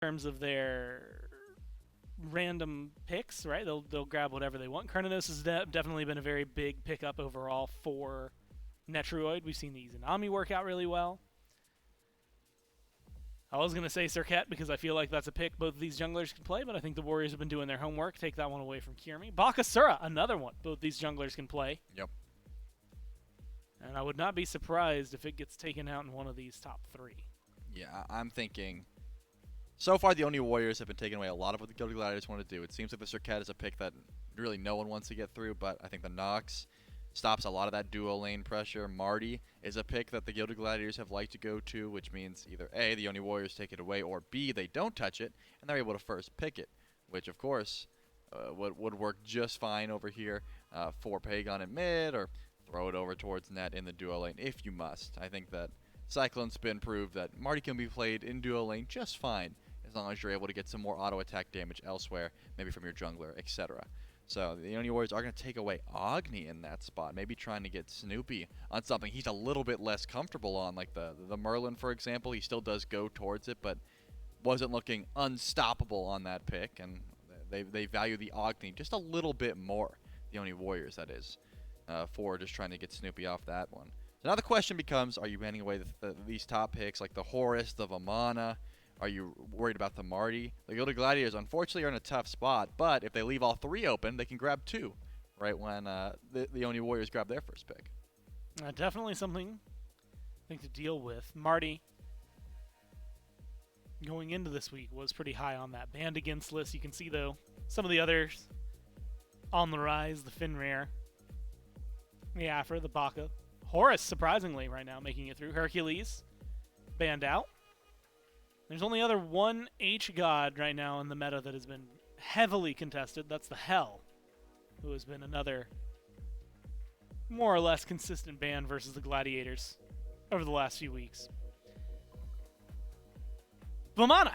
terms of their random picks, right? They'll grab whatever they want. Carnanos has definitely been a very big pickup overall for Netroid. We've seen the Izanami work out really well. I was going to say Circuit because I feel like that's a pick both of these junglers can play, but I think the Warriors have been doing their homework. Take that one away from Kirmi. Bakasura, another one both these junglers can play. Yep. And I would not be surprised if it gets taken out in one of these top 3. Yeah, I'm thinking. So far, the Oni Warriors have been taking away a lot of what the Gilded Gladiators want to do. It seems like the Circuit is a pick that really no one wants to get through, but I think the Nox stops a lot of that duo lane pressure. Marty is a pick that the Gilded Gladiators have liked to go to, which means either A, the Oni Warriors take it away, or B, they don't touch it, and they're able to first pick it, which, of course, would work just fine over here for Pagon in mid, or throw it over towards net in the duo lane if you must. I think that Cyclone Spin proved that Marty can be played in duo lane just fine, as long as you're able to get some more auto attack damage elsewhere, maybe from your jungler, etc. So the Oni Warriors are going to take away Agni in that spot, maybe trying to get Snoopy on something he's a little bit less comfortable on, like the Merlin, for example. He still does go towards it, but wasn't looking unstoppable on that pick, and they value the Agni just a little bit more, the Oni Warriors, that is, for just trying to get Snoopy off that one. So now the question becomes, are you handing away these top picks, like the Horus, the Vamana? Are you worried about the Marty? The Gilded Gladiators, unfortunately, are in a tough spot, but if they leave all 3 open, they can grab 2, right when the Oni Warriors grab their first pick. Definitely something I think to deal with. Marty, going into this week, was pretty high on that banned against list. You can see, though, some of the others on the rise, the Fenrir, the Afra, the Baka. Horus, surprisingly, right now, making it through. Hercules, banned out. There's only other one H-God right now in the meta that has been heavily contested. That's the Hell, who has been another more or less consistent ban versus the Gladiators over the last few weeks. Vamana,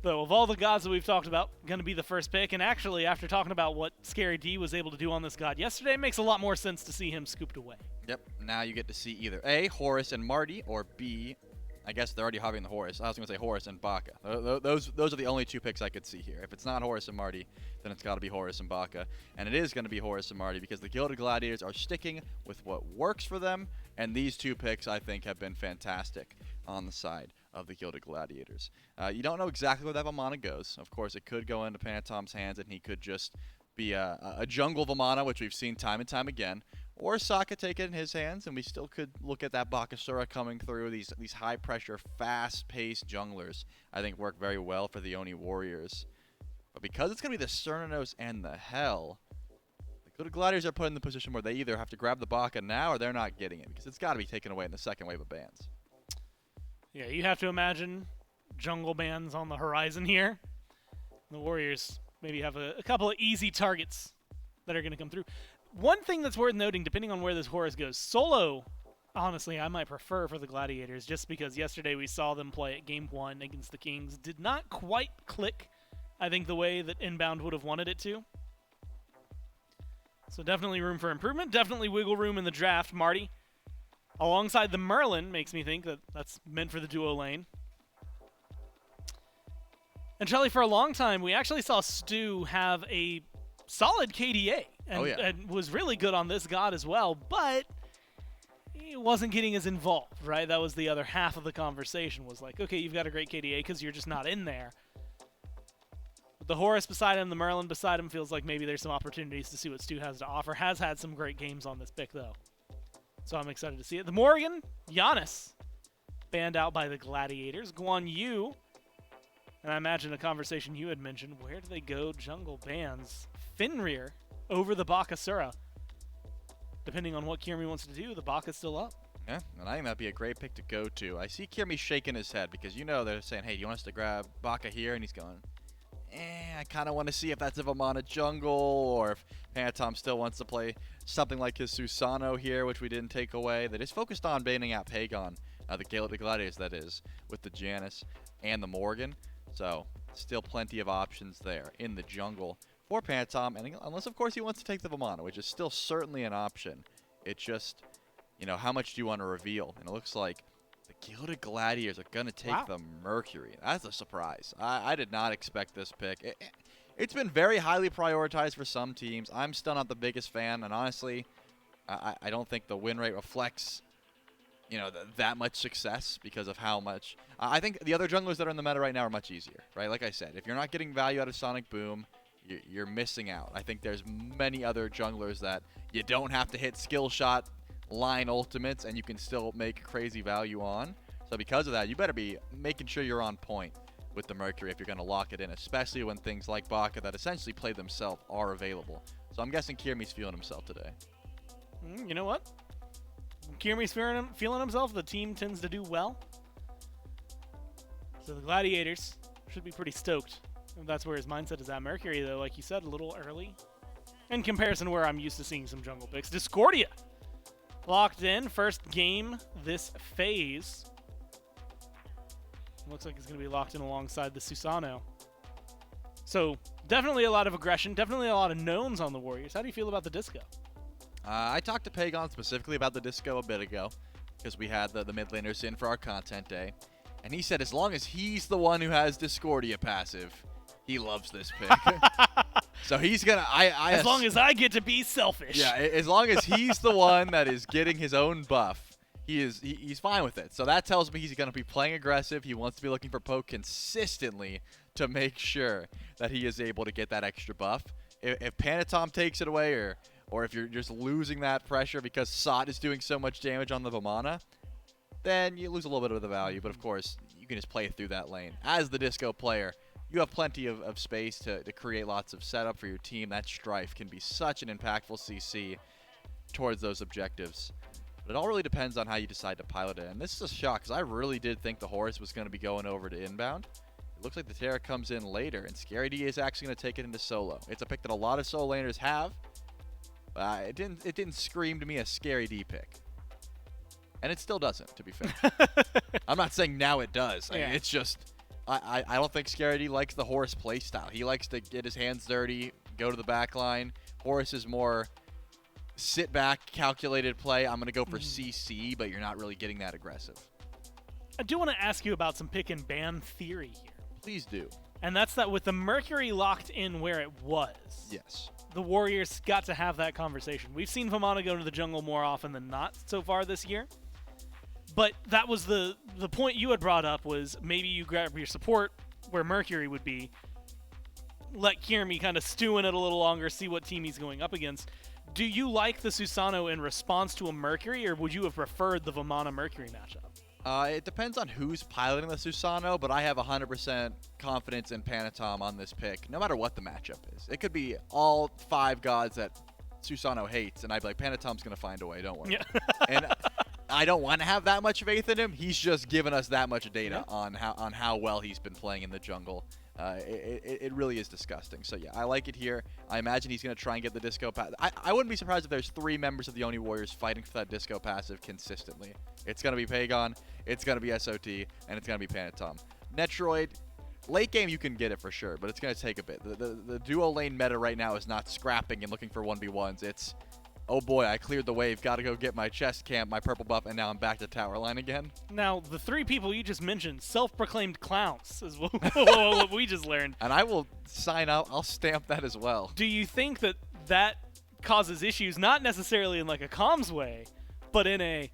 though, of all the gods that we've talked about, going to be the first pick. And actually, after talking about what Scary D was able to do on this god yesterday, it makes a lot more sense to see him scooped away. Yep, now you get to see either A, Horus and Marty, or B, I guess they're already having the Horus. I was going to say Horus and Baka. Those are the only 2 picks I could see here. If it's not Horus and Marty, then it's got to be Horus and Baka. And it is going to be Horus and Marty because the Gilded Gladiators are sticking with what works for them. And these 2 picks, I think, have been fantastic on the side of the Gilded Gladiators. You don't know exactly where that Vamana goes. Of course, it could go into Panatom's hands and he could just be a jungle Vamana, which we've seen time and time again. Or Sokka take it in his hands, and we still could look at that Bakasura coming through. These high-pressure, fast-paced junglers, I think, work very well for the Oni Warriors. But because it's going to be the Cernanos and the Hell, the Gilded Gladiators are put in the position where they either have to grab the Baka now or they're not getting it, because it's got to be taken away in the second wave of bans. Yeah, you have to imagine jungle bans on the horizon here. The Warriors maybe have a couple of easy targets that are going to come through. One thing that's worth noting, depending on where this Horus goes, solo, honestly, I might prefer for the Gladiators, just because yesterday we saw them play at Game 1 against the Kings. Did not quite click, I think, the way that Inbound would have wanted it to. So definitely room for improvement, definitely wiggle room in the draft. Marty, alongside the Merlin, makes me think that that's meant for the duo lane. And Charlie, for a long time, we actually saw Stu have a solid KDA. And was really good on this god as well, but he wasn't getting as involved, right? That was the other half of the conversation, was like, okay, you've got a great KDA because you're just not in there. But the Horus beside him, the Merlin beside him, feels like maybe there's some opportunities to see what Stu has to offer. Has had some great games on this pick, though. So I'm excited to see it. The Morgan, Giannis, banned out by the Gladiators. Guan Yu, and I imagine a conversation you had mentioned, where do they go jungle bans? Fenrir over the Bakasura. Depending on what Kirmi wants to do, the Baka's still up. Yeah, and I think that'd be a great pick to go to. I see Kirmi shaking his head because, you know, they're saying, hey, do you want us to grab Baka here? And he's going, I kind of want to see if that's a Vamana jungle or if Panatom still wants to play something like his Susano here, which we didn't take away. They just focused on banning out Pagon, the Gladiators, that is, with the Janus and the Morgan. So, still plenty of options there in the jungle for Panatom, and unless, of course, he wants to take the Vamana, which is still certainly an option. It's just, you know, how much do you want to reveal? And it looks like the Gilded Gladiators are going to take the Mercury. That's a surprise. I did not expect this pick. It's been very highly prioritized for some teams. I'm still not the biggest fan, and honestly, I don't think the win rate reflects, that much success because of how much. I think the other junglers that are in the meta right now are much easier, right? Like I said, if you're not getting value out of Sonic Boom, you're missing out. I think there's many other junglers that you don't have to hit skill shot line ultimates and you can still make crazy value on. So because of that, you better be making sure you're on point with the Mercury if you're going to lock it in, especially when things like Baka that essentially play themselves are available. So I'm guessing Kirmi's feeling himself today. You know what? Kirmi's feeling himself. The team tends to do well. So the Gladiators should be pretty stoked. That's where his mindset is at. Mercury, though, like you said, a little early. In comparison to where I'm used to seeing some jungle picks. Discordia locked in. First game this phase. Looks like it's going to be locked in alongside the Susano. So definitely a lot of aggression. Definitely a lot of knowns on the Warriors. How do you feel about the Disco? I talked to Pagon specifically about the Disco a bit ago because we had the mid laners in for our content day. And he said as long as he's the one who has Discordia passive, he loves this pick. So he's going to... as long as I get to be selfish. Yeah, as long as he's the one that is getting his own buff, he's fine with it. So that tells me he's going to be playing aggressive. He wants to be looking for poke consistently to make sure that he is able to get that extra buff. If Panatom takes it away or if you're just losing that pressure because Sot is doing so much damage on the Vamana, then you lose a little bit of the value. But of course, you can just play through that lane. As the Disco player, you have plenty of space to create lots of setup for your team. That Strife can be such an impactful CC towards those objectives. But it all really depends on how you decide to pilot it. And this is a shock because I really did think the Horus was going to be going over to inbound. It looks like the Terra comes in later, and Scary D is actually going to take it into solo. It's a pick that a lot of solo laners have. But it didn't scream to me a Scary D pick. And it still doesn't, to be fair. I'm not saying now it does. I mean, it's just... I don't think Scary D likes the Horus playstyle. He likes to get his hands dirty, go to the back line. Horus is more sit back, calculated play. I'm going to go for CC, but you're not really getting that aggressive. I do want to ask you about some pick and ban theory here. Please do. And that's that with the Mercury locked in where it was. Yes. The Warriors got to have that conversation. We've seen Vamana go to the jungle more often than not so far this year. But that was the point you had brought up was maybe you grab your support where Mercury would be. Let Kirmi kind of stew in it a little longer, see what team he's going up against. Do you like the Susano in response to a Mercury, or would you have preferred the Vamana-Mercury matchup? It depends on who's piloting the Susano, but I have 100% confidence in Panatom on this pick, no matter what the matchup is. It could be all 5 gods that Susano hates, and I'd be like, Panatom's going to find a way, don't worry. Yeah. And I don't want to have that much faith in him. He's just given us that much data on how well he's been playing in the jungle. It really is disgusting. So yeah, I like it here. I imagine he's going to try and get the Disco passive. I wouldn't be surprised if there's 3 members of the Oni Warriors fighting for that Disco passive consistently. It's going to be Pagon, it's going to be SOT, and it's going to be Panatom. Netroid, late game you can get it for sure, but it's going to take a bit. The duo lane meta right now is not scrapping and looking for 1v1s. It's, oh boy, I cleared the wave, got to go get my chest camp, my purple buff, and now I'm back to tower line again. Now, the 3 people you just mentioned, self-proclaimed clowns, is what we just learned. And I will sign out, I'll stamp that as well. Do you think that causes issues, not necessarily in like a comms way, but in a,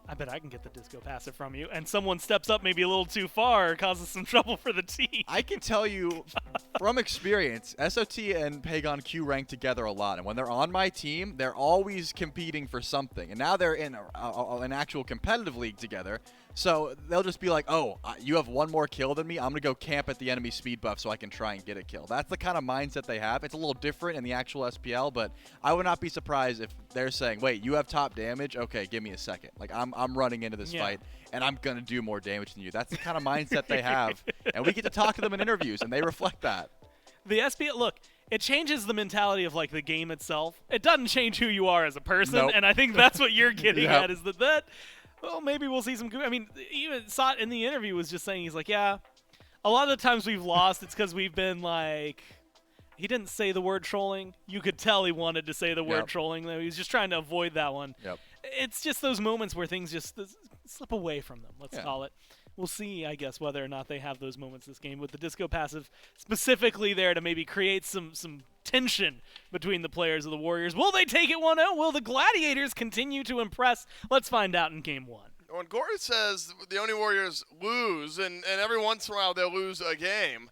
I bet I can get the Disco passive from you, and someone steps up maybe a little too far, causes some trouble for the team? I can tell you from experience, SOT and Pagon Q rank together a lot, and when they're on my team, they're always competing for something, and now they're in an actual competitive league together, so they'll just be like, oh, you have 1 more kill than me, I'm going to go camp at the enemy speed buff so I can try and get a kill. That's the kind of mindset they have. It's a little different in the actual SPL, but I would not be surprised if they're saying, wait, you have top damage? Okay, give me a second. Like, I'm running into this fight, and I'm going to do more damage than you. That's the kind of mindset they have, and we get to talk to them in interviews, and they reflect that. The SPL, look, it changes the mentality of, like, the game itself. It doesn't change who you are as a person, and I think that's what you're getting at, is that, well, maybe we'll see some good. I mean, even Sot in the interview was just saying, he's like, yeah, a lot of the times we've lost, it's because we've been, like, he didn't say the word trolling. You could tell he wanted to say the word trolling, though. He was just trying to avoid that one. Yep. it's just those moments where things just slip away from them, let's call it. We'll see, I guess, whether or not they have those moments this game with the disco passive specifically there to maybe create some tension between the players of the Warriors. Will they take it 1-0? Will the Gladiators continue to impress? Let's find out in Game 1. When Gordon says the only Warriors lose, and every once in a while they'll lose a game,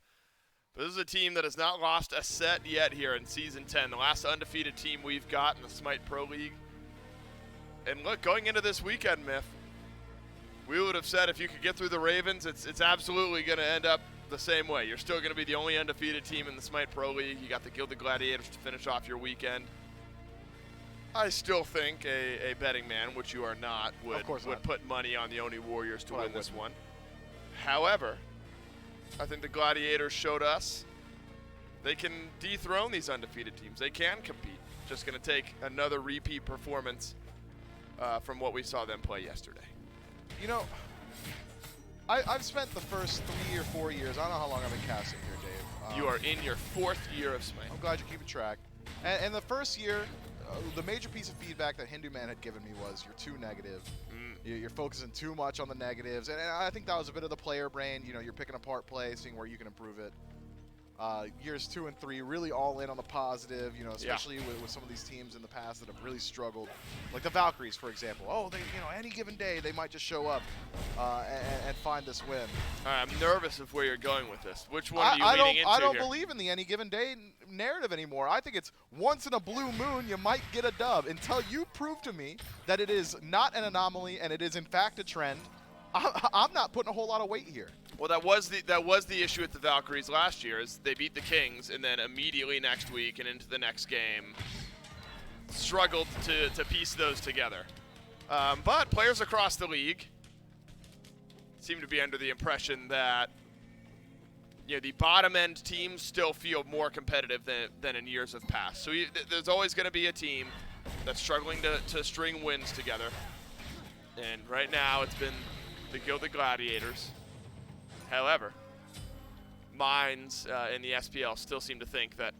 but this is a team that has not lost a set yet here in Season 10, the last undefeated team we've got in the Smite Pro League. And look, going into this weekend, Myth, we would have said if you could get through the Ravens, it's absolutely going to end up the same way. You're still going to be the only undefeated team in the Smite Pro League. You got the Gilded Gladiators to finish off your weekend. I still think a betting man, which you are not, would put money on the Oni Warriors to win this one. However, I think the Gladiators showed us they can dethrone these undefeated teams. They can compete. Just going to take another repeat performance from what we saw them play yesterday. You know, I've spent the first 3 or 4 years, I don't know how long I've been casting here, Dave. You are in your 4th year of Smite. I'm glad you're keeping track. And the first year, the major piece of feedback that Hindu Man had given me was you're too negative. You're focusing too much on the negatives. And I think that was a bit of the player brain. You know, you're picking apart play, seeing where you can improve it. Years 2 and 3 really all in on the positive, you know, especially with some of these teams in the past that have really struggled, like the Valkyries, for example. Oh, they, you know, any given day they might just show up and find this win. I'm nervous of where you're going with this. Which one are you leaning into I don't here? believe in the any given day narrative anymore. I think it's once in a blue moon you might get a dub until you prove to me that it is not an anomaly and it is in fact a trend. I'm not putting a whole lot of weight here. Well, that was the issue with the Valkyries last year, is they beat the Kings and then immediately next week and into the next game struggled to piece those together. But players across the league seem to be under the impression that, you know, the bottom end teams still feel more competitive than in years of past. So there's always going to be a team that's struggling to string wins together. And right now it's been the Gilded Gladiators. However, minds in the SPL still seem to think that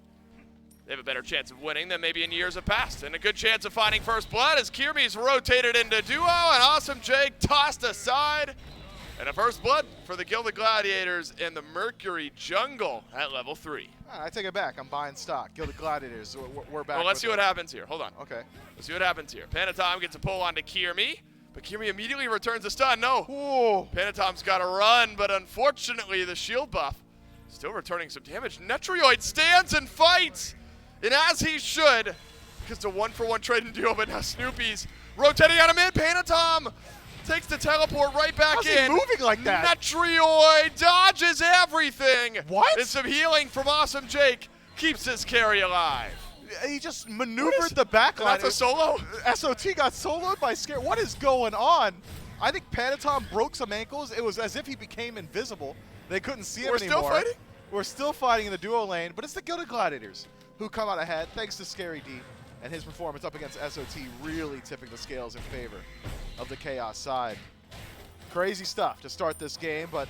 they have a better chance of winning than maybe in years of past. And a good chance of finding first blood as Kirby's rotated into duo and Awesome Jake tossed aside. And a first blood for the Gilded Gladiators in the Mercury Jungle at level 3. I take it back. I'm buying stock. Gilded Gladiators, we're back. Well, let's see what happens here. Hold on. Okay. Let's see what happens here. Panatom gets a pull onto Kirby. But Kirby immediately returns the stun. No. Ooh. Panatom's got to run, but unfortunately the shield buff still returning some damage. Netrioid stands and fights, and as he should, because it's a 1-for-1 trade in duo, but now Snoopy's rotating on him in. Panatom takes the teleport right back How's in. He moving like that? Netrioid dodges everything. What? And some healing from Awesome Jake keeps his carry alive. He just maneuvered the backline. That's a solo? SOT got soloed by Scare. What is going on? I think Panatom broke some ankles. It was as if he became invisible. They couldn't see him anymore. We're still fighting? We're still fighting in the duo lane, but it's the Gilded Gladiators who come out ahead thanks to Scary D and his performance up against SOT really tipping the scales in favor of the Chaos side. Crazy stuff to start this game, but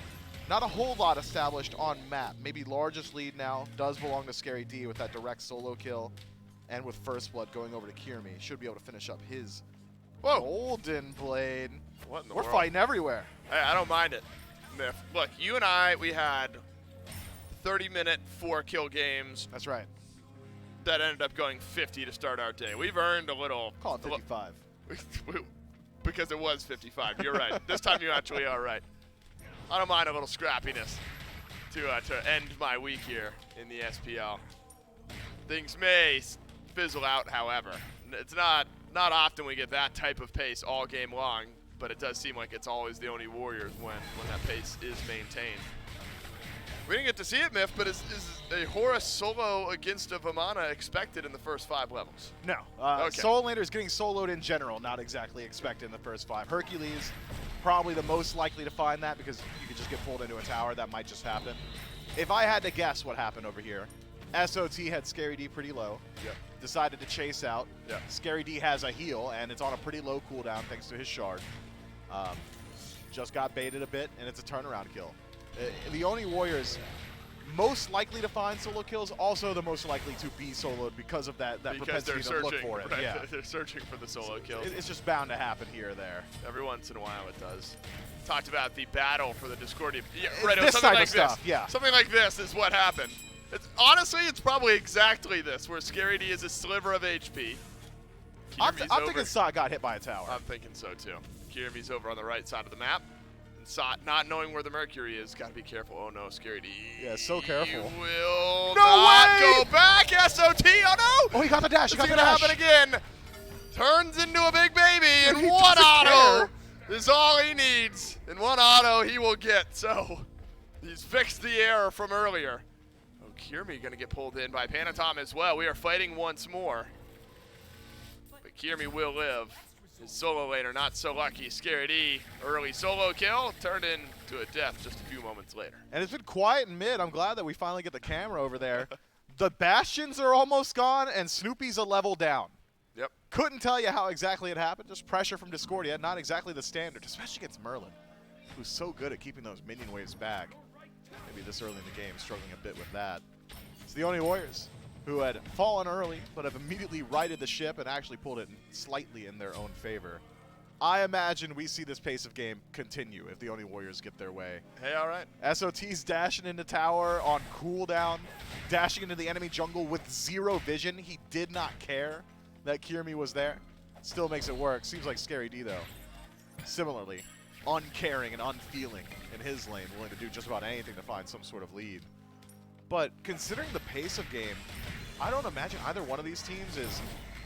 not a whole lot established on map. Maybe largest lead now does belong to Scary D with that direct solo kill. And with first blood going over to Kirmi, should be able to finish up his golden blade. What in the We're world? fighting everywhere. Hey, I don't mind it, Myth. Look, you and I, we had 30-minute 4-kill games. That's right. That ended up going 50 to start our day. We've earned a little. Call it 55. Because it was 55. You're right. This time you actually are right. I don't mind a little scrappiness to end my week here in the SPL. Things may fizzle out, however. It's not often we get that type of pace all game long, but it does seem like it's always the Oni Warriors when that pace is maintained. We didn't get to see it, Myth, but is a Horus solo against a Vamana expected in the first 5 levels? No. Okay. Soul Landers getting soloed in general, not exactly expected in the first 5. Hercules, probably the most likely to find that because you could just get pulled into a tower. That might just happen. If I had to guess what happened over here, SOT had Scary D pretty low. Yep. Decided to chase out. Yep. Scary D has a heal, and it's on a pretty low cooldown thanks to his shard. Just got baited a bit, and it's a turnaround kill. The Oni Warriors most likely to find solo kills, also the most likely to be soloed because of that propensity to look for it. Right? Yeah. They're searching for the solo kills. It's just bound to happen here or there. Every once in a while it does. Talked about the battle for the Discordia. Yeah, It's right, this something type like of stuff, this. yeah. Something like this is what happened. Honestly, it's probably exactly this, where Scary D is a sliver of HP. I'm thinking Sot got hit by a tower. I'm thinking so too. Kirimi's over on the right side of the map. And Sot, not knowing where the Mercury is, got to be careful. Oh no, Scary D. Yeah, so careful. Will No not way! go back. SOT, oh no! Oh, he got the dash. He got the gonna dash. happen again. Turns into a big baby, and He one doesn't auto care. is all he needs. And one auto he will get. So he's fixed the error from earlier. Oh, Kirimi gonna get pulled in by Panatom as well. We are fighting once more. But Kirimi will live. His solo laner not so lucky. Scary D, early solo kill, turned into a death just a few moments later. And it's been quiet in mid. I'm glad that we finally get the camera over there. The Bastions are almost gone, and Snoopy's a level down. Yep. Couldn't tell you how exactly it happened. Just pressure from Discordia. Not exactly the standard, especially against Merlin, who's so good at keeping those minion waves back. Maybe this early in the game, struggling a bit with that. It's the only Warriors who had fallen early, but have immediately righted the ship and actually pulled it slightly in their own favor. I imagine we see this pace of game continue if the Oni Warriors get their way. Hey, all right. SOT's dashing into tower on cooldown, dashing into the enemy jungle with zero vision. He did not care that Kirimi was there. Still makes it work. Seems like Scary D, though, similarly, uncaring and unfeeling in his lane, willing to do just about anything to find some sort of lead. But considering the pace of game, I don't imagine either one of these teams is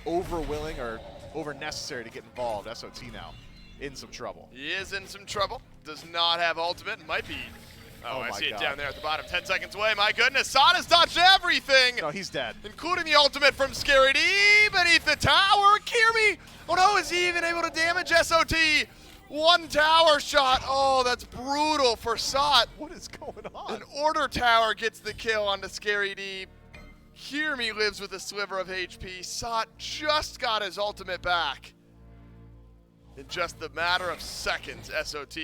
over-willing or over-necessary to get involved. SOT now in some trouble. He is in some trouble. Does not have ultimate. Might be. Oh, I my see it God. down there at the bottom. 10 seconds away. My goodness. Sot has dodged everything. No, he's dead. Including the ultimate from Scary D beneath the tower. Kirimi. Oh no, is he even able to damage SOT? One tower shot. Oh, that's brutal for Sot. What is going on? An order tower gets the kill onto Scary D. Kirimi lives with a sliver of HP. Sot just got his ultimate back. In just the matter of seconds, SOT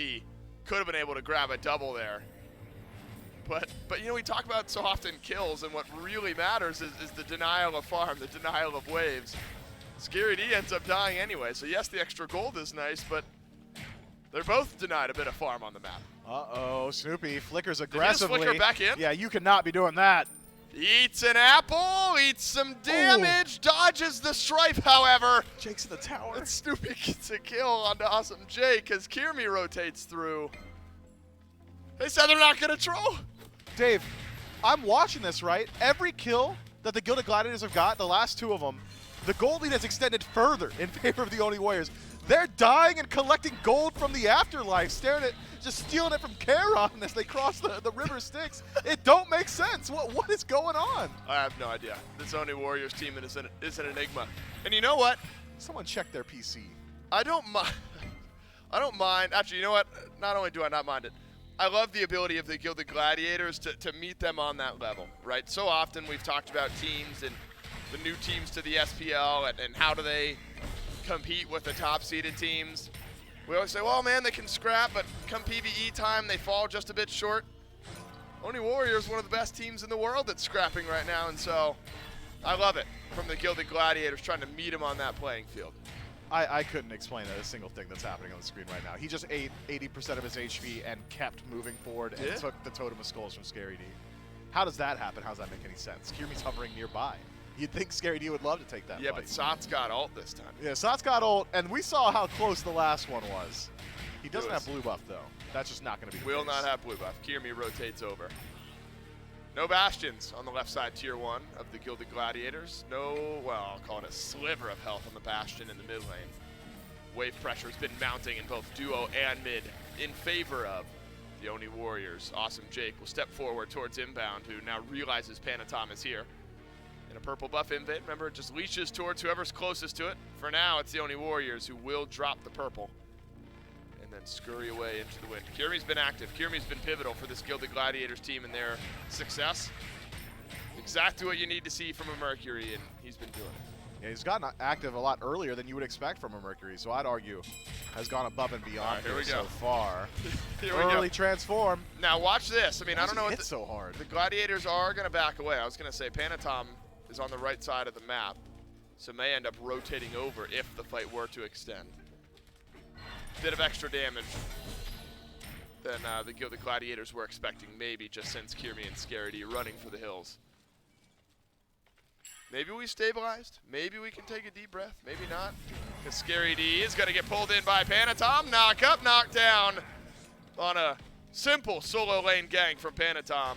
could have been able to grab a double there. But you know, we talk about so often kills, and what really matters is the denial of farm, the denial of waves. Scary D ends up dying anyway, so yes, the extra gold is nice, but they're both denied a bit of farm on the map. Uh-oh, Snoopy flickers Did he aggressively. just flicker back in? Yeah, you cannot be doing that. Eats an apple, eats some damage, dodges the stripe, however. Jake's in the tower. And Snoopy gets a kill onto Awesome Jake as Kirimi rotates through. They said they're not going to troll. Dave, I'm watching this, right? Every kill that the Gilded Gladiators have got, the last two of them, the gold lead has extended further in favor of the Oni Warriors. They're dying and collecting gold from the afterlife, staring at, just stealing it from Charon as they cross the river Styx. It don't make sense. What is going on? I have no idea. This Oni Warriors team is an enigma. And you know what? Someone check their PC. I don't mind. I don't mind. Actually, you know what? Not only do I not mind it, I love the ability of the Gilded Gladiators to meet them on that level, right? So often we've talked about teams and the new teams to the SPL and how do they compete with the top-seeded teams. We always say, well, man, they can scrap, but come PvE time, they fall just a bit short. Oni Warriors, one of the best teams in the world that's scrapping right now, and so I love it from the Gilded Gladiators trying to meet them on that playing field. I couldn't explain a single thing that's happening on the screen right now. He just ate 80% of his HP and kept moving forward and took the Totem of Skulls from Scary D. How does that happen? How does that make any sense? Kirimi's hovering nearby. You'd think Scary D would love to take that Yeah, fight. but Sot's got ult this time. Yeah, Sot's got ult, and we saw how close the last one was. He doesn't have blue buff, though. That's just not going to be the Will case. not have blue buff. Kirimi rotates over. No Bastions on the left side, tier 1 of the Gilded Gladiators. No, well, I'll call it a sliver of health on the Bastion in the mid lane. Wave pressure's been mounting in both duo and mid in favor of the Oni Warriors. Awesome Jake will step forward towards inbound, who now realizes Panatom is here. In a purple buff invade, remember, it just leashes towards whoever's closest to it. For now, it's the Oni Warriors who will drop the purple and then scurry away into the wind. Kirimi's been active. Kirimi's been pivotal for this Gilded Gladiators team and their success. Exactly what you need to see from a Mercury, and he's been doing it. Yeah, he's gotten active a lot earlier than you would expect from a Mercury, so I'd argue has gone above and beyond here we so go. far. Here we Early go. transform. Now watch this. I mean, I don't know what hit so hard. The Gladiators are going to back away. I was going to say Panatom is on the right side of the map, so may end up rotating over if the fight were to extend. Bit of extra damage than the Gladiators were expecting, maybe, just since Kirmi and ScariD running for the hills. Maybe we stabilized. Maybe we can take a deep breath. Maybe not. Because ScariD is going to get pulled in by Panatom. Knock up, knock down on a simple solo lane gang from Panatom,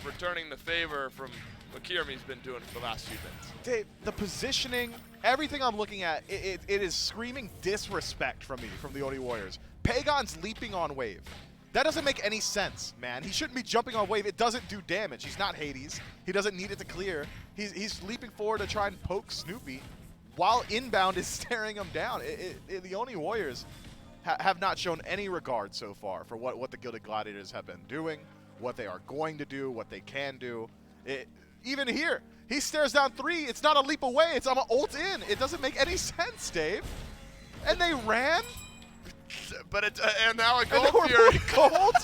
returning the favor from what Kirmi's been doing for the last few minutes. Dave, the positioning, everything I'm looking at, it is screaming disrespect from me, from the Oni Warriors. Pagon's leaping on wave. That doesn't make any sense, man. He shouldn't be jumping on wave. It doesn't do damage. He's not Hades. He doesn't need it to clear. He's leaping forward to try and poke Snoopy while inbound is staring him down. The Oni Warriors have not shown any regard so far for what the Gilded Gladiators have been doing, what they are going to do, what they can do. Even here, he stares down 3. It's not a leap away. It's I'm an ult in. It doesn't make any sense, Dave. And they ran. But and now a Gold Fury. Gold?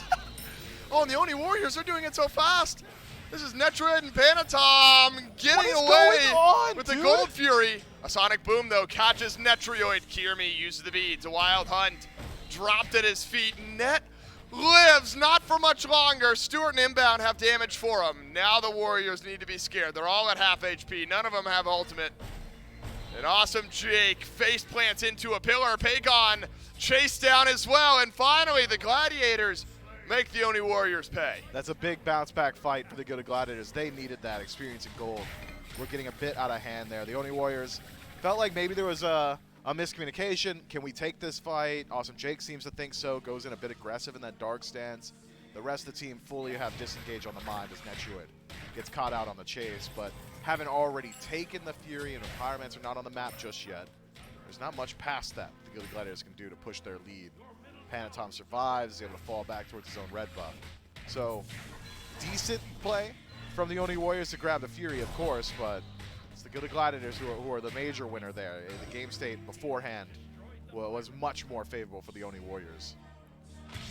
Oh, and the Oni Warriors are doing it so fast. This is Netroid and Panatom getting away going on, with dude? the Gold Fury. A Sonic Boom, though, catches Netroid. Kirmi uses the beads. A Wild Hunt dropped at his feet. Net lives, not for much longer. Stewart and Inbound have damage for him. Now the Warriors need to be scared. They're all at half HP. None of them have ultimate. An awesome Jake face plants into a pillar. Pagon chased down as well. And finally, the Gladiators make the Oni Warriors pay. That's a big bounce back fight for the Gilded Gladiators. They needed that experience in gold. We're getting a bit out of hand there. The Oni Warriors felt like maybe there was a miscommunication. Can we take this fight? Awesome Jake seems to think so. Goes in a bit aggressive in that dark stance. The rest of the team fully have disengaged on the mind as Netroid gets caught out on the chase, but haven't already taken the Fury, and Pyromancer are not on the map just yet. There's not much past that the Gilded Gladiators can do to push their lead. Panatom survives, is able to fall back towards his own red buff. So, decent play from the Oni Warriors to grab the Fury, of course, but it's the Gilded Gladiators who are the major winner there. The game state beforehand was much more favorable for the Oni Warriors.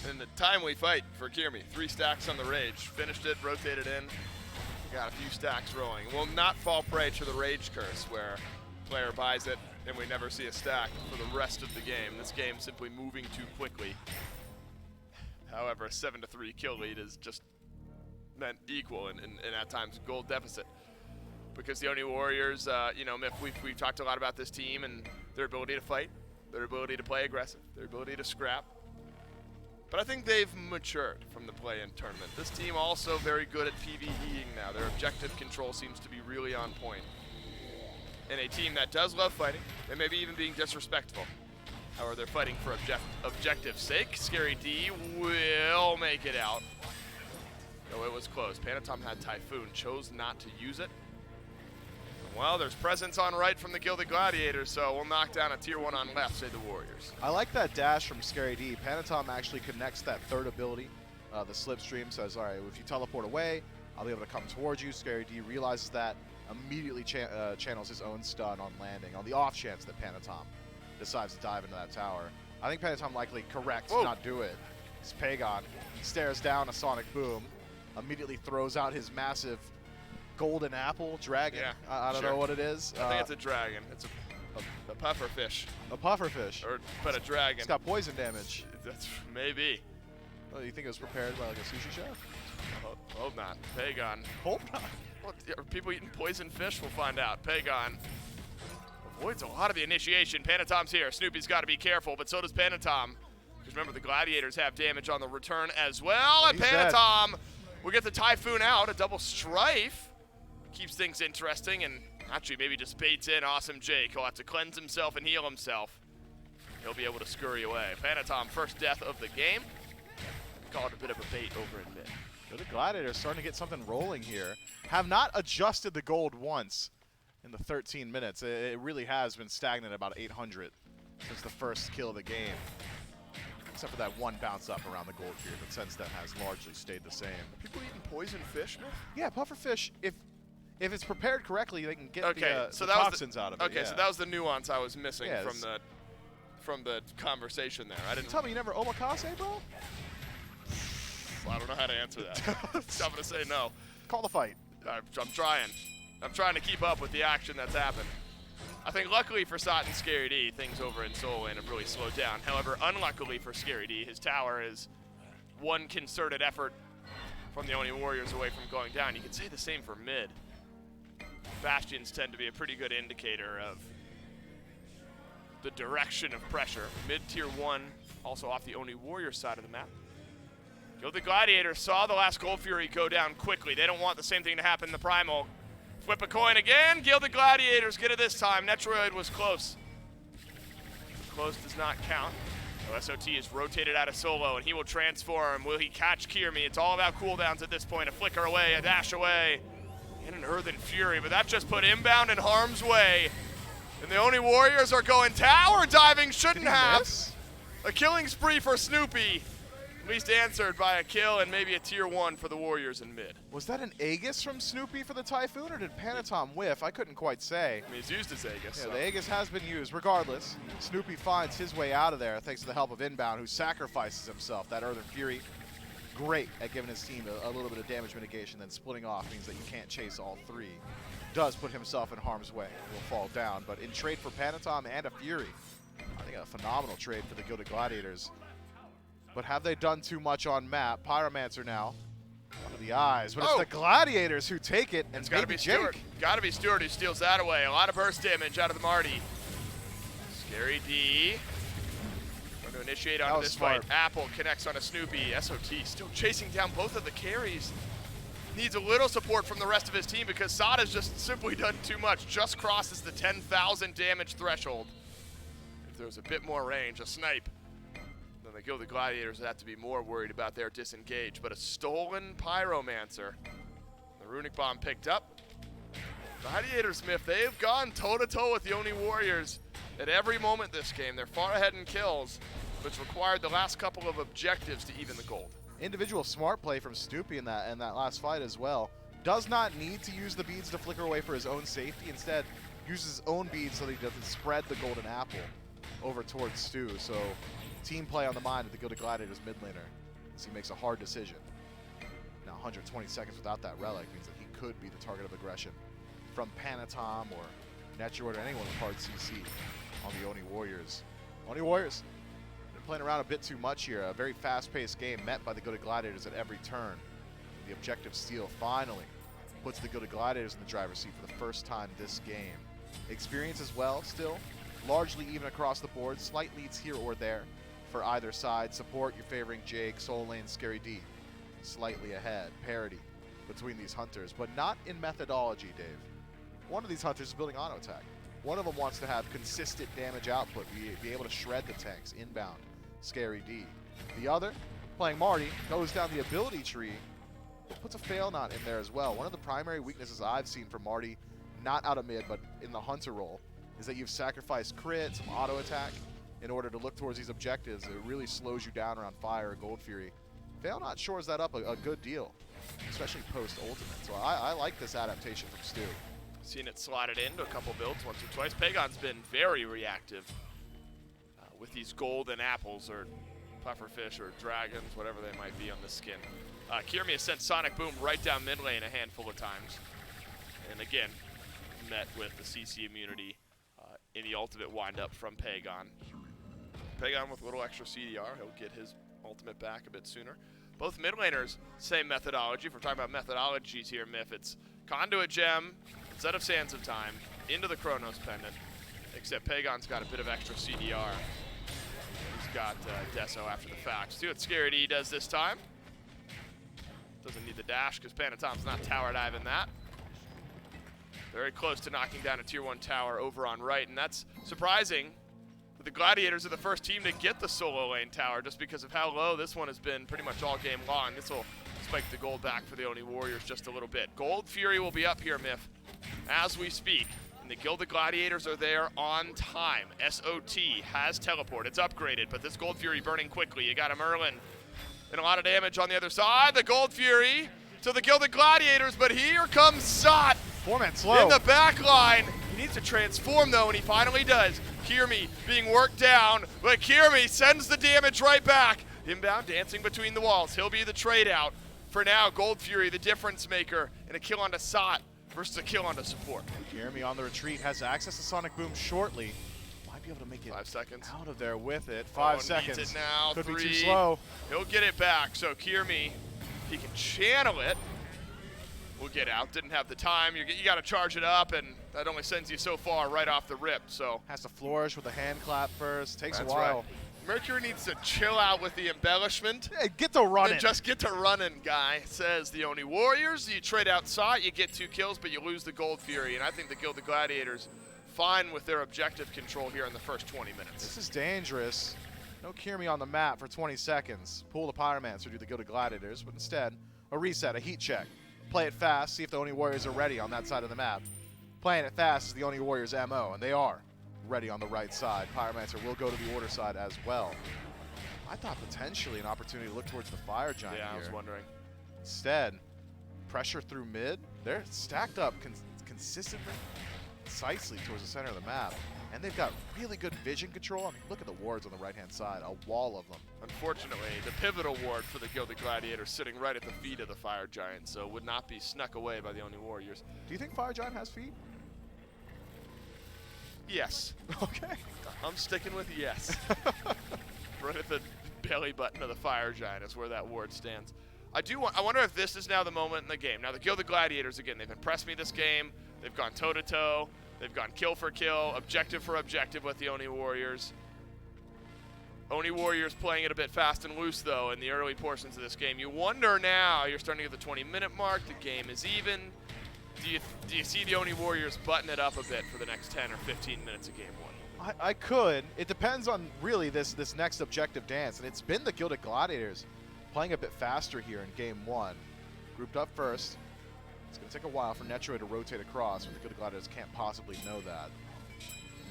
And the timely fight for Kirmi. 3 stacks on the Rage. Finished it, rotated in. Got a few stacks rolling. Will not fall prey to the Rage curse, where player buys it and we never see a stack for the rest of the game. This game simply moving too quickly. However, a 7-3 kill lead is just meant equal and at times gold deficit. Because the Oni Warriors, you know, we've talked a lot about this team and their ability to fight, their ability to play aggressive, their ability to scrap. But I think they've matured from the play-in tournament. This team also very good at PvEing now. Their objective control seems to be really on point. And a team that does love fighting, and maybe even being disrespectful. However, they're fighting for objective's sake. ScariD will make it out. Though it was close. Panatom had Typhoon, chose not to use it. Well, there's presence on right from the Gilded Gladiators, so we'll knock down a tier 1 on left, say the Warriors. I like that dash from ScariD. Panatom actually connects that third ability. The Slipstream says, all right, if you teleport away, I'll be able to come towards you. ScariD realizes that, immediately channels his own stun on landing, on the off chance that Panatom decides to dive into that tower. I think Panatom likely corrects to not do it. It's Pagon. He stares down a Sonic Boom, immediately throws out his massive golden apple dragon. Yeah, I don't know what it is. I think it's a dragon. It's a pufferfish. A pufferfish. But a dragon. It's got poison damage. That's maybe. Oh, you think it was prepared by like a sushi chef? Hope not. Pagon. Hope not. Well, are people eating poison fish? We'll find out. Pagon avoids a lot of the initiation. Panatom's here. Snoopy's got to be careful, but so does Panatom. Because remember, the Gladiators have damage on the return as well. And Panatom will get the Typhoon out. A double strife. Keeps things interesting and actually maybe just baits in Awesome Jake. He'll have to cleanse himself and heal himself. He'll be able to scurry away. Panatom, first death of the game. Called a bit of a bait over in mid. The Gladiators starting to get something rolling here. Have not adjusted the gold once in the 13 minutes. It really has been stagnant at about 800 since the first kill of the game. Except for that one bounce up around the gold here, but since then has largely stayed the same. Are people eating poison fish, man? Yeah, pufferfish, if it's prepared correctly, they can get Okay, the toxins out of it. Okay, yeah. so that was the nuance I was missing Yeah, from the conversation there. I didn't tell me you never omakase, bro? I don't know how to answer that. I'm gonna say no. Call the fight. I'm trying. I'm trying to keep up with the action that's happened. I think luckily for Sot and Scary D, things over in Solo Lane have really slowed down. However, unluckily for Scary D, his tower is one concerted effort from the Oni Warriors away from going down. You could say the same for mid. Bastions tend to be a pretty good indicator of the direction of pressure. Mid tier 1, also off the Oni Warrior side of the map. Gilded Gladiators saw the last Gold Fury go down quickly. They don't want the same thing to happen in the Primal. Flip a coin again. Gilded Gladiators get it this time. Netroid was close. Close does not count. So SOT is rotated out of Solo, and he will transform. Will he catch Kirmi? It's all about cooldowns at this point. A flicker away, a dash away, and an Earthen Fury. But that just put inbound in harm's way. And the Oni Warriors are going tower diving. Shouldn't have. A killing spree for Snoopy. At least answered by a kill and maybe a tier 1 for the Warriors in mid. Was that an Aegis from Snoopy for the Typhoon, or did Panatom whiff? I couldn't quite say. I mean, he's used his Aegis. Yeah, so. the Aegis has been used. Regardless, Snoopy finds his way out of there thanks to the help of Inbound, who sacrifices himself. That Earthen Fury, great at giving his team a little bit of damage mitigation, then splitting off means that you can't chase all three. Does put himself in harm's way. Will fall down, but in trade for Panatom and a Fury, I think a phenomenal trade for the Gilded Gladiators. But have they done too much on map? Pyromancer now. Under the eyes. But it's the Gladiators who take it, and it's got to be Stewart. Got to be Stewart who steals that away. A lot of burst damage out of the Marty. Scary D. Going to initiate onto this fight. Apple connects on a Snoopy. SOT still chasing down both of the carries. Needs a little support from the rest of his team because Sot has just simply done too much. Just crosses the 10,000 damage threshold. If there was a bit more range, a snipe, then the Gilded Gladiators would have to be more worried about their disengage. But a stolen Pyromancer. The Runic Bomb picked up. Gladiators, Smith, they've gone toe-to-toe with the Oni Warriors at every moment this game. They're far ahead in kills, which required the last couple of objectives to even the gold. Individual smart play from Snoopy in that last fight as well. Does not need to use the beads to flicker away for his own safety. Instead, uses his own beads so that he doesn't spread the golden apple over towards Stu. So team play on the mind of the Gilded Gladiators mid laner as he makes a hard decision. Now 120 seconds without that relic means that he could be the target of aggression from Panatom or Netroid or anyone with hard CC on the Oni Warriors. Oni Warriors playing around a bit too much here. A very fast-paced game met by the Gilded Gladiators at every turn. The objective steal finally puts the Gilded Gladiators in the driver's seat for the first time this game. Experience as well, still. Largely even across the board. Slight leads here or there for either side. Support, you're favoring Jake, Soul Lane, Scary D. Slightly ahead. Parity between these hunters, but not in methodology, Dave. One of these hunters is building auto attack. One of them wants to have consistent damage output, be able to shred the tanks inbound. Scary D. The other, playing Marty, goes down the ability tree, but puts a fail knot in there as well. One of the primary weaknesses I've seen from Marty, not out of mid, but in the hunter role, is that you've sacrificed crit, some auto attack, in order to look towards these objectives. It really slows you down around Fire or Gold Fury. Fail knot shores that up a good deal, especially post-ultimate. So I like this adaptation from Stu. Seen it slotted into a couple builds once or twice. Pagon's been very reactive with these golden apples or pufferfish or dragons, whatever they might be on the skin. Kirmi has sent Sonic Boom right down mid lane a handful of times. And again, met with the CC immunity in the ultimate windup from Pagon. Pagon with a little extra CDR, he'll get his ultimate back a bit sooner. Both mid laners, same methodology. If we're talking about methodologies here, Miff, it's Conduit Gem, instead of Sands of Time, into the Chronos Pendant, except Pagon's got a bit of extra CDR. He's got Deso after the fact. See what Scary D does this time. Doesn't need the dash because Panatom's not tower diving that. Very close to knocking down a tier 1 tower over on right, and that's surprising. The Gladiators are the first team to get the solo lane tower just because of how low this one has been pretty much all game long. This will spike the gold back for the Oni Warriors just a little bit. Gold Fury will be up here, Miff, as we speak. And the Gilded Gladiators are there on time. SOT has teleport. It's upgraded, but this Gold Fury burning quickly. You got a Merlin and a lot of damage on the other side. The Gold Fury to the Gilded Gladiators, but here comes Sot. 4-man slow. In the back line. He needs to transform, though, and he finally does. Kiermi being worked down, but Kiermi sends the damage right back. Inbound, dancing between the walls. He'll be the trade out. For now, Gold Fury, the difference maker, and a kill onto Sot versus a kill onto support. Jeremy on the retreat has access to Sonic Boom shortly. Might be able to make it 5 seconds. out of there with it. 5 seconds. Needs it now. Could 3. be too slow. He'll get it back. So Kiermi, if he can channel it, will get out. Didn't have the time. You got to charge it up, and that only sends you so far right off the rip. So Has to flourish with a hand clap first. Takes that's a while. right. Mercury needs to chill out with the embellishment. Hey, get to running. And just get to running, guy, says the Oni Warriors. You trade out Sot, you get 2 kills, but you lose the Gold Fury. And I think the Gilded Gladiators fine with their objective control here in the first 20 minutes. This is dangerous. No Kiermi on the map for 20 seconds. Pull the Pyromancer, do the Gilded Gladiators, but instead, a reset, a heat check. Play it fast, see if the Oni Warriors are ready on that side of the map. Playing it fast is the Oni Warriors' MO, and they are ready on the right side. Pyromancer will go to the Order side as well. I thought potentially an opportunity to look towards the Fire Giant here. I was wondering. Instead, pressure through mid. They're stacked up consistently, precisely towards the center of the map. And they've got really good vision control. I mean, look at the wards on the right-hand side, a wall of them. Unfortunately, the pivotal ward for the Gilded Gladiators sitting right at the feet of the Fire Giant, so would not be snuck away by the Oni Warriors. Do you think Fire Giant has feet? Yes. Okay. I'm sticking with yes. Right at the belly button of the Fire Giant is where that ward stands. I wonder if this is now the moment in the game. Now the Gilded Gladiators, again, they've impressed me this game. They've gone toe-to-toe. They've gone kill for kill, objective for objective with the Oni Warriors. Oni Warriors playing it a bit fast and loose, though, in the early portions of this game. You wonder now, you're starting at the 20-minute mark, the game is even. Do you see the Oni Warriors button it up a bit for the next 10 or 15 minutes of game 1? I could. It depends on really this next objective dance, and it's been the Gilded Gladiators playing a bit faster here in game 1. Grouped up first. It's going to take a while for Netroid to rotate across, but the Gilded Gladiators can't possibly know that.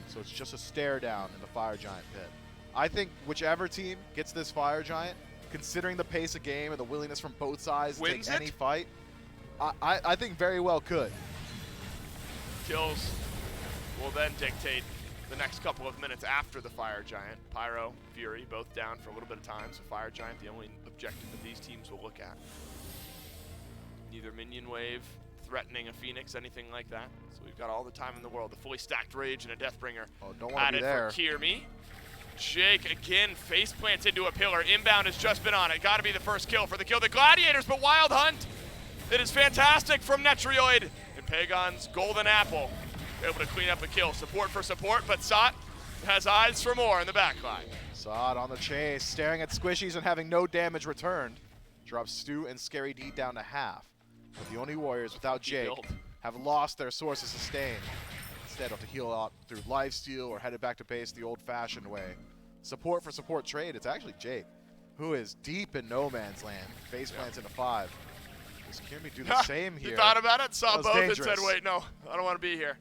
So it's just a stare down in the Fire Giant pit. I think whichever team gets this Fire Giant, considering the pace of game and the willingness from both sides to take any fight, I think very well could. Kills will then dictate the next couple of minutes after the Fire Giant. Pyro, Fury, both down for a little bit of time, so Fire Giant, the only objective that these teams will look at. Neither minion wave, threatening a Phoenix, anything like that. So we've got all the time in the world. The fully stacked Rage and a Deathbringer don't want to be there. For Kiermi. Jake again face plants into a pillar. Inbound has just been on it. Got to be the first kill for the Gilded Gladiators, but Wild Hunt. It is fantastic from Netroid. And Pagon's Golden Apple able to clean up a kill. Support for support, but Sot has eyes for more in the backline. Sot on the chase, staring at squishies and having no damage returned. Drops Stu and Scary D down to half. But the Oni Warriors, without Jake, have lost their source of sustain. Instead, have to heal out through lifesteal or headed back to base the old-fashioned way. Support for support trade, it's actually Jake, who is deep in no man's land. Face plants into 5. Does Kiermi do the same here? He thought about it, saw both, dangerous. and said, wait, no, I don't want to be here.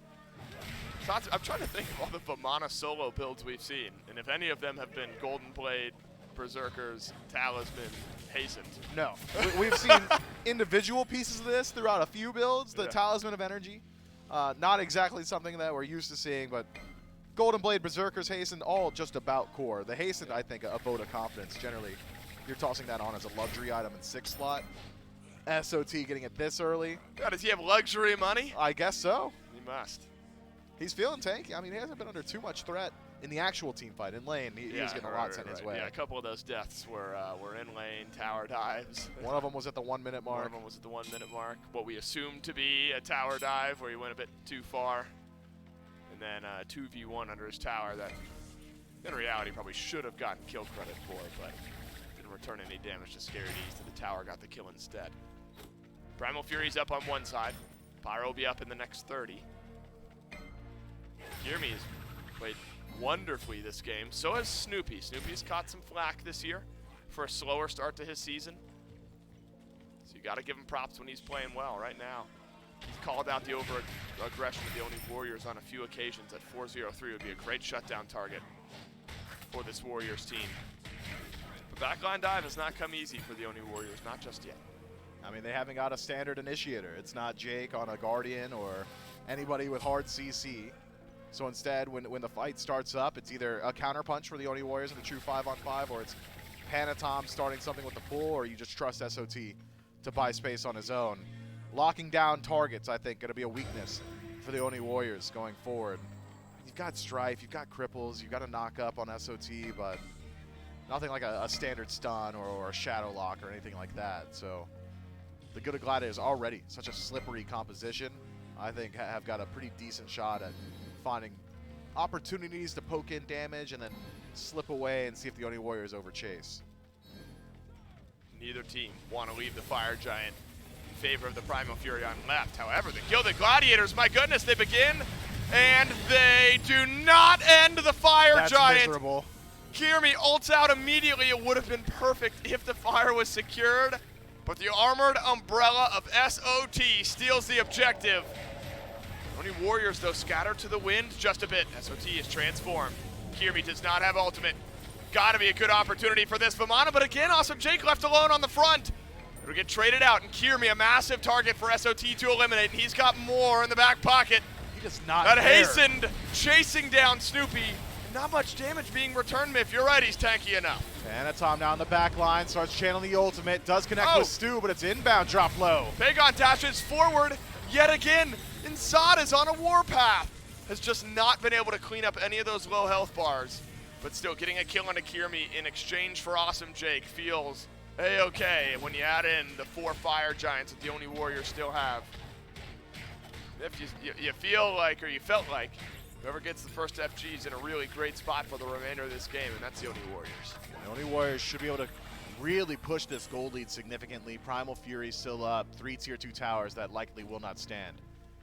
I'm trying to think of all the Vamana solo builds we've seen, and if any of them have been Golden Blade, Berserkers, Talisman, Hastened. No. We've seen individual pieces of this throughout a few builds. The Talisman of Energy, not exactly something that we're used to seeing, but Golden Blade, Berserkers, Hastened, all just about core. The Hastened, I think, a vote of confidence. Generally, you're tossing that on as a luxury item in 6th slot. SOT getting it this early. God, does he have luxury money? I guess so. He must. He's feeling tanky. I mean, he hasn't been under too much threat in the actual team fight. In lane, he was getting a lot sent his way. Yeah, a couple of those deaths were in lane, tower dives. One of them was at the 1 minute mark. One of them was at the 1 minute mark. What we assumed to be a tower dive where he went a bit too far. And then 2v1 under his tower that in reality probably should have gotten kill credit for, but didn't return any damage to Scary D's to the tower, got the kill instead. Primal Fury's up on one side. Pyro will be up in the next 30. Kiermi has played wonderfully this game. So has Snoopy. Snoopy's caught some flack this year for a slower start to his season. So you got to give him props when he's playing well right now. He's called out the over-aggression of the Oni Warriors on a few occasions. At 4-0-3 would be a great shutdown target for this Warriors team. The backline dive has not come easy for the Oni Warriors, not just yet. I mean, they haven't got a standard initiator. It's not Jake on a Guardian or anybody with hard CC. So instead, when the fight starts up, it's either a counterpunch for the Oni Warriors in a true 5-on-5, or it's Panatom starting something with the pull, or you just trust SOT to buy space on his own. Locking down targets, I think, going to be a weakness for the Oni Warriors going forward. You've got Strife, you've got Cripples, you've got a knock up on SOT, but nothing like a standard stun or a shadow lock or anything like that. So the Good Gladiators already such a slippery composition, I think have got a pretty decent shot at finding opportunities to poke in damage and then slip away and see if the Oni Warriors overchase. Neither team want to leave the Fire Giant in favor of the Primal Fury on left. However, the Gilded Gladiators, my goodness, they begin and they do not end the Fire That's Giant. Miserable. Kirmi ults out immediately. It would have been perfect if the fire was secured, but the Armored Umbrella of SOT steals the objective. Oni Warriors, though, scatter to the wind just a bit. SOT is transformed. Kirmi does not have ultimate. Gotta be a good opportunity for this Vamana, but again, Awesome Jake left alone on the front. It'll get traded out, and Kirmi, a massive target for SOT to eliminate, and he's got more in the back pocket. He does not That dare. hastened, chasing down Snoopy. Not much damage being returned, Miff. You're right, he's tanky enough. Panatom down the back line, starts channeling the ultimate, does connect with Stu, but it's inbound drop low. Pagon dashes forward yet again. Insad is on a warpath. Has just not been able to clean up any of those low health bars. But still, getting a kill on Kirmi in exchange for Awesome Jake feels a-okay when you add in the 4 Fire Giants that the Oni Warriors still have. If you feel like, or you felt like, whoever gets the first FG is in a really great spot for the remainder of this game, and that's the Oni Warriors. The Oni Warriors should be able to really push this gold lead significantly. Primal Fury still up, 3 tier 2 towers that likely will not stand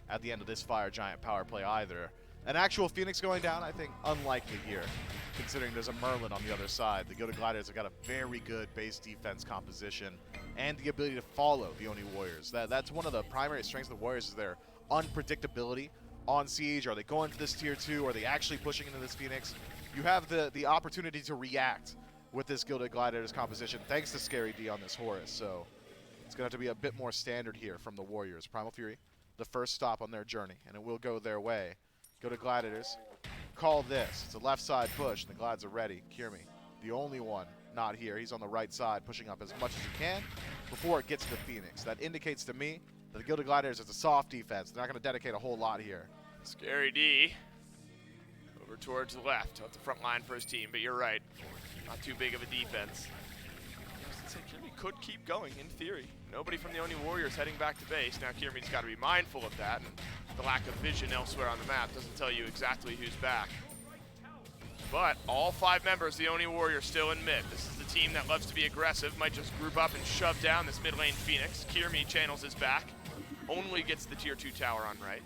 at the end of this Fire Giant power play either. An actual Phoenix going down, I think, unlikely here, considering there's a Merlin on the other side. The Gilded Gladiators have got a very good base defense composition and the ability to follow the Oni Warriors. That's one of the primary strengths of the Warriors, is their unpredictability on Siege. Are they going for this tier 2? Are they actually pushing into this Phoenix? You have the opportunity to react with this Gilded Gladiators composition, thanks to Scary D on this Horus. So it's going to have to be a bit more standard here from the Warriors. Primal Fury, the first stop on their journey, and it will go their way. Gilded Gladiators, call this. It's a left side push, and the Glads are ready. Kirmi, the only one not here. He's on the right side, pushing up as much as he can before it gets to the Phoenix. That indicates to me that the Gilded Gladiators is a soft defense. They're not going to dedicate a whole lot here. Scary D over towards the left, at the front line for his team, but you're right. Not too big of a defense. Kirmi could keep going, in theory. Nobody from the Oni Warriors heading back to base. Now Kirmi's got to be mindful of that, and the lack of vision elsewhere on the map doesn't tell you exactly who's back. But all 5 members of the Oni Warriors still in mid. This is the team that loves to be aggressive, might just group up and shove down this mid lane Phoenix. Kirmi channels his back, only gets the tier 2 tower on right.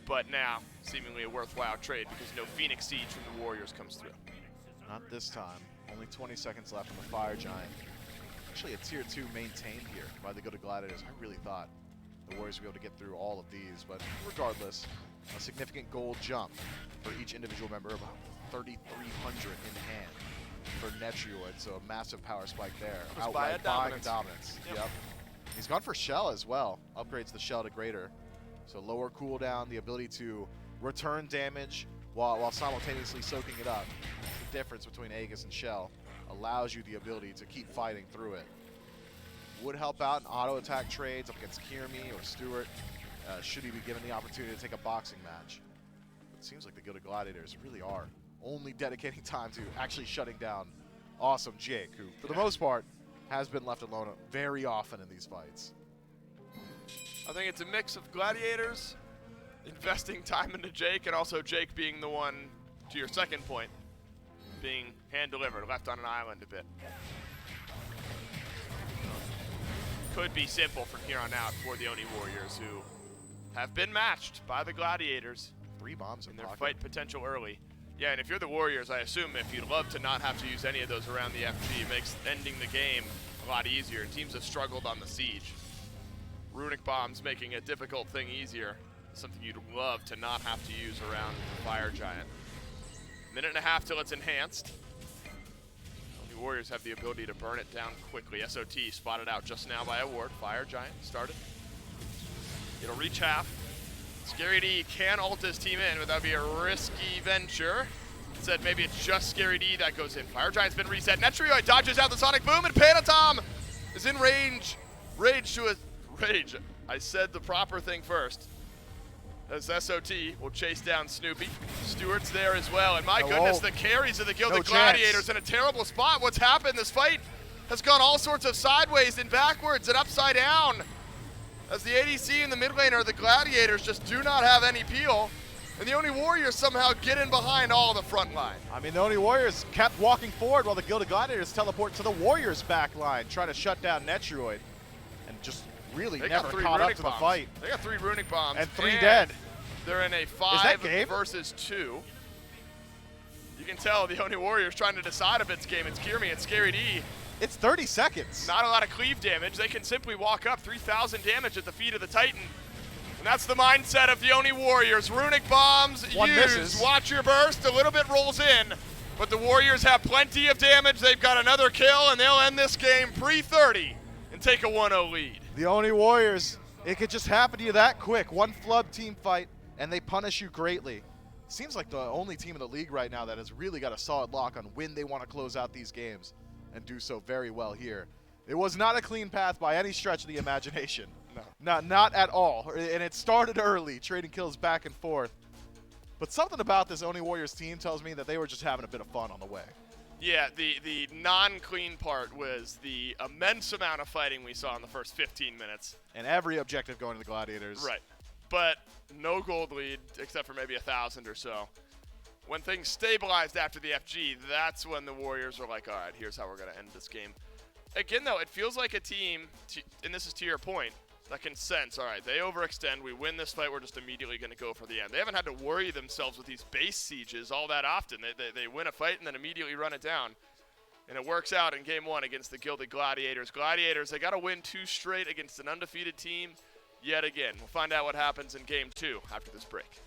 But now, seemingly a worthwhile trade because no Phoenix Siege from the Warriors comes through. Not this time. Only 20 seconds left on the Fire Giant. Actually a tier 2 maintained here by the Gilded Gladiators. I really thought the Warriors would be able to get through all of these, but regardless, a significant gold jump for each individual member, about 3,300 in hand for Netrioid, so a massive power spike there. Outright buying dominance. Yep. He's gone for Shell as well. Upgrades the Shell to greater. So lower cooldown, the ability to return damage while simultaneously soaking it up. The difference between Aegis and Shell allows you the ability to keep fighting through it. Would help out in auto attack trades up against Kirmi or Stewart, should he be given the opportunity to take a boxing match. It seems like the Gilded Gladiators really are only dedicating time to actually shutting down Awesome Jake, who for the most part has been left alone very often in these fights. I think it's a mix of Gladiators investing time into Jake, and also Jake being the one, to your second point, being hand-delivered, left on an island a bit. Could be simple from here on out for the Oni Warriors, who have been matched by the Gladiators 3 bombs in their fight potential early. Yeah, and if you're the Warriors, I assume if you'd love to not have to use any of those around the FG, it makes ending the game a lot easier. Teams have struggled on the Siege. Runic bombs making a difficult thing easier. Something you'd love to not have to use around the Fire Giant. Minute and a half till it's enhanced. Only Warriors have the ability to burn it down quickly. SOT spotted out just now by a ward. Fire Giant started. It'll reach half. Scary D can ult his team in, but that would be a risky venture. Instead, maybe it's just Scary D that goes in. Fire Giant's been reset. Netrioid dodges out the Sonic Boom, and Panatom is in range. Rage. I said the proper thing first. As SOT will chase down Snoopy. Stewart's there as well, and my goodness, the carries of the Gilded Gladiators in a terrible spot. What's happened? This fight has gone all sorts of sideways and backwards and upside down. As the ADC and the mid laner, the Gladiators just do not have any peel, and the Oni Warriors somehow get in behind all the front line. I mean, the Oni Warriors kept walking forward while the Gilded Gladiators teleport to the Warriors' back line, trying to shut down Netroid, and just really never caught up to the fight. They got 3 runic bombs. And 3 dead. They're in a 5 versus 2. You can tell the Oni Warriors trying to decide if it's game. It's Kirmi and Scary D. It's 30 seconds. Not a lot of cleave damage. They can simply walk up 3,000 damage at the feet of the Titan. And that's the mindset of the Oni Warriors. Runic bombs used. Misses. Watch your burst. A little bit rolls in. But the Warriors have plenty of damage. They've got another kill, and they'll end this game pre-30 and take a 1-0 lead. The Oni Warriors, it could just happen to you that quick. One flub team fight, and they punish you greatly. Seems like the only team in the league right now that has really got a solid lock on when they want to close out these games, and do so very well here. It was not a clean path by any stretch of the imagination. No. Not at all. And it started early, trading kills back and forth. But something about this Oni Warriors team tells me that they were just having a bit of fun on the way. Yeah, the non-clean part was the immense amount of fighting we saw in the first 15 minutes. And every objective going to the Gladiators. Right. But no gold lead, except for maybe 1,000 or so. When things stabilized after the FG, that's when the Warriors were like, all right, here's how we're going to end this game. Again, though, it feels like a team, and this is to your point, that can sense, all right, they overextend, we win this fight, we're just immediately going to go for the end. They haven't had to worry themselves with these base sieges all that often. They win a fight and then immediately run it down. And it works out in Game 1 against the Gilded Gladiators. Gladiators, they got to win 2 straight against an undefeated team yet again. We'll find out what happens in Game 2 after this break.